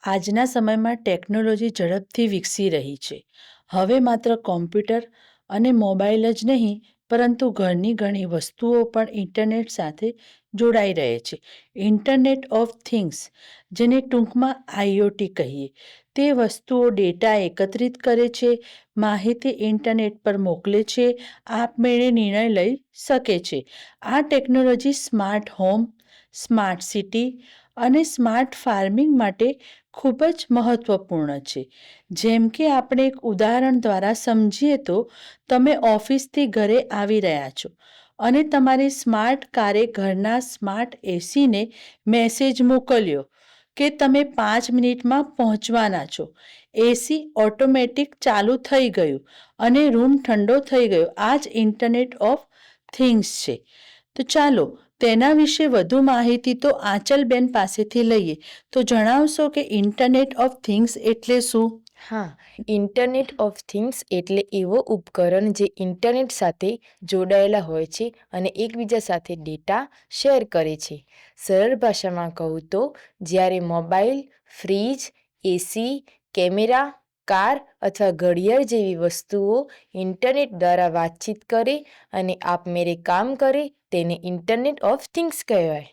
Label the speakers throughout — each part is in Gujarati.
Speaker 1: આજના સમયમાં ટેકનોલોજી ઝડપથી વિકસી રહી છે. હવે માત્ર કોમ્પ્યુટર અને મોબાઈલ જ નહીં, પરંતુ ઘરની ઘણી વસ્તુઓ પણ ઇન્ટરનેટ સાથે જોડાઈ રહે છે. ઇન્ટરનેટ ઓફ થિંગ્સ, જેને ટૂંકમાં IoT કહીએ, તે વસ્તુઓ ડેટા એકત્રિત કરે છે, માહિતી ઇન્ટરનેટ પર મોકલે છે, આપમેળે નિર્ણય લઈ શકે છે. આ technology smart home, smart city અને સ્માર્ટ ફાર્મિંગ માટે ખૂબ જ મહત્વપૂર્ણ છે. જેમ કે આપણે એક ઉદાહરણ દ્વારા સમજીએ તો, તમે ઓફિસથી ઘરે આવી રહ્યા છો અને તમારી સ્માર્ટ કારે ઘરના સ્માર્ટ એસીને મેસેજ મોકલ્યો કે તમે 5 મિનિટમાં પહોંચવાના છો. એસી ઓટોમેટિક ચાલુ થઈ ગયું અને રૂમ ઠંડો થઈ ગયો. આ જ ઇન્ટરનેટ ઓફ થિંગ્સ છે. તો ચાલો તેના વિશે વધુ માહિતી તો આંચલબેન પાસેથી લઈએ. તો જણાવશો કે ઇન્ટરનેટ ઓફ થિંગ્સ એટલે શું?
Speaker 2: હા, ઇન્ટરનેટ ઓફ થિંગ્સ એટલે એવો ઉપકરણ જે ઇન્ટરનેટ સાથે જોડાયેલા હોય છે અને એકબીજા સાથે ડેટા શેર કરે છે. સરળ ભાષામાં કહું તો, જ્યારે મોબાઈલ, ફ્રીજ, એસી, કેમેરા, કાર અથવા ઘડિયાળ જેવી વસ્તુઓ ઇન્ટરનેટ દ્વારા વાતચીત કરે અને આપમેળે કામ કરે, તેને ઇન્ટરનેટ ઓફ થિંગ્સ કહેવાય.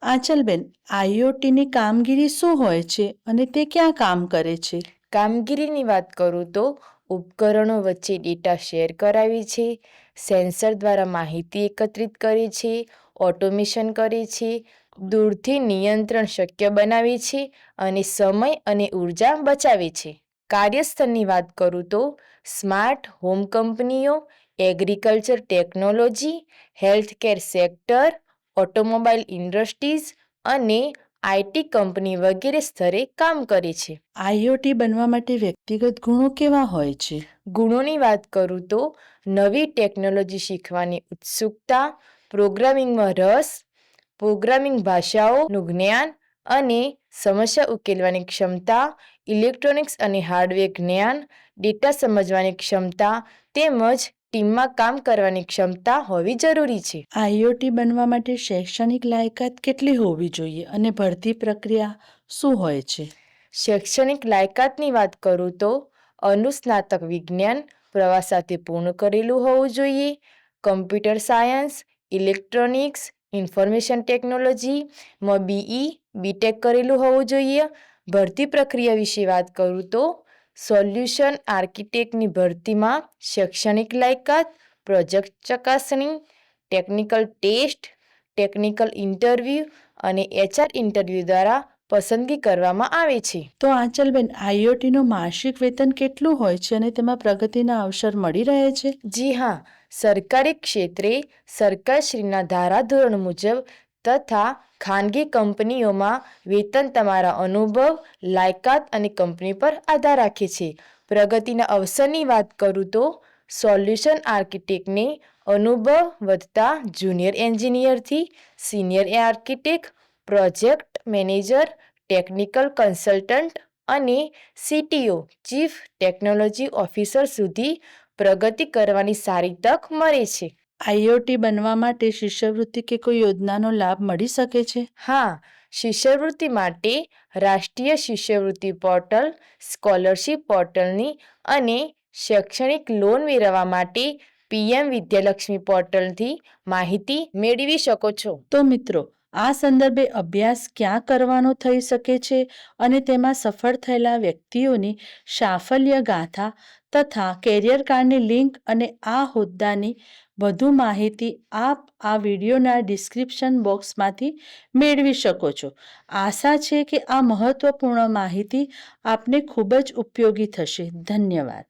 Speaker 1: આંચલબેન, IoTની કામગીરી શું હોય છે અને તે ક્યાં કામ કરે છે?
Speaker 2: કામગીરીની વાત કરું તો, ઉપકરણો વચ્ચે ડેટા શેર કરાવે છે, સેન્સર દ્વારા માહિતી એકત્રિત કરે છે, ઓટોમેશન કરે છે, દૂરથી નિયંત્રણ શક્ય બનાવે છે અને સમય અને ઉર્જા બચાવે છે. કાર્યસ્થળની વાત કરું તો, સ્માર્ટ હોમ કંપનીઓ, agriculture technology, healthcare sector, automobile industries અને IT કંપની વગેરે સ્તરે કામ કરે છે.
Speaker 1: IoT બનવા માટે વ્યક્તિગત ગુણો કેવા હોય છે?
Speaker 2: ગુણોની વાત કરું તો, નવી ટેકનોલોજી શીખવાની ઉત્સુકતા, પ્રોગ્રામિંગમાં રસ, પ્રોગ્રામિંગ ભાષાઓનું જ્ઞાન અને સમસ્યા ઉકેલવાની ક્ષમતા, ઇલેક્ટ્રોનિક્સ અને હાર્ડવેર જ્ઞાન, ડેટા સમજવાની ક્ષમતા તેમજ ટીમમાં કામ કરવાની ક્ષમતા હોવી જરૂરી છે.
Speaker 1: IoT બનવા માટે શૈક્ષણિક લાયકાત કેટલી હોવી જોઈએ અને ભરતી પ્રક્રિયા શું હોય છે?
Speaker 2: શૈક્ષણિક લાયકાતની વાત કરું તો, અનુસ્નાતક વિજ્ઞાન પ્રવાહ સાથે પૂર્ણ કરેલું હોવું જોઈએ. કમ્પ્યુટર સાયન્સ, ઇલેક્ટ્રોનિક્સ, ઇન્ફોર્મેશન ટેકનોલોજીમાં BE/BTech કરેલું હોવું જોઈએ. ભરતી પ્રક્રિયા વિશે વાત કરું તો, સોલ્યુશન આર્કિટેક્ટની ભરતીમાં શૈક્ષણિક લાયકાત, પ્રોજેક્ટ ચકાસણી, ટેકનિકલ ટેસ્ટ, ટેકનિકલ ઇન્ટરવ્યૂ અને HR ઇન્ટરવ્યૂ દ્વારા પસંદગી કરવામાં આવે છે.
Speaker 1: તો આંચલબેન, IoTનું માસિક વેતન કેટલું હોય છે અને તેમાં પ્રગતિના અવસર મળી રહે છે?
Speaker 2: જી હા, સરકારી ક્ષેત્રે સરકારશ્રીના ધારાધોરણ મુજબ તથા ખાનગી કંપનીઓમાં વેતન તમારા અનુભવ, લાયકાત અને કંપની પર આધાર રાખે છે. પ્રગતિના અવસરની વાત કરું તો, સોલ્યુશન આર્કિટેક્ટને અનુભવ વધતા જુનિયર એન્જિનિયરથી senior architect, project manager, technical consultant અને CTO ચીફ ટેકનોલોજી ઓફિસર સુધી પ્રગતિ કરવાની સારી તક મળે છે.
Speaker 1: IoT બનવા માટે શિષ્યવૃત્તિ કે કોઈ યોજનાનો લાભ મળી શકે છે?
Speaker 2: હા, શિષ્યવૃત્તિ માટે રાષ્ટ્રીય શિષ્યવૃત્તિ પોર્ટલ, સ્કોલરશિપ પોર્ટલની અને શૈક્ષણિક લોન મેળવવા માટે PM વિદ્યાલક્ષ્મી પોર્ટલથી માહિતી મેળવી શકો છો.
Speaker 1: તો મિત્રો, આ સંદર્ભે અભ્યાસ ક્યાં કરવાનો થઈ શકે છે અને તેમાં સફળ થયેલા વ્યક્તિઓની સાફલ્ય ગાથા તથા કેરિયર કાર્ડની લિંક અને આ હોદ્દાની વધુ માહિતી આપ આ વિડીયોના ડિસ્ક્રિપ્શન બોક્સમાંથી મેળવી શકો છો. આશા છે કે આ મહત્વપૂર્ણ માહિતી આપને ખૂબ જ ઉપયોગી થશે. ધન્યવાદ.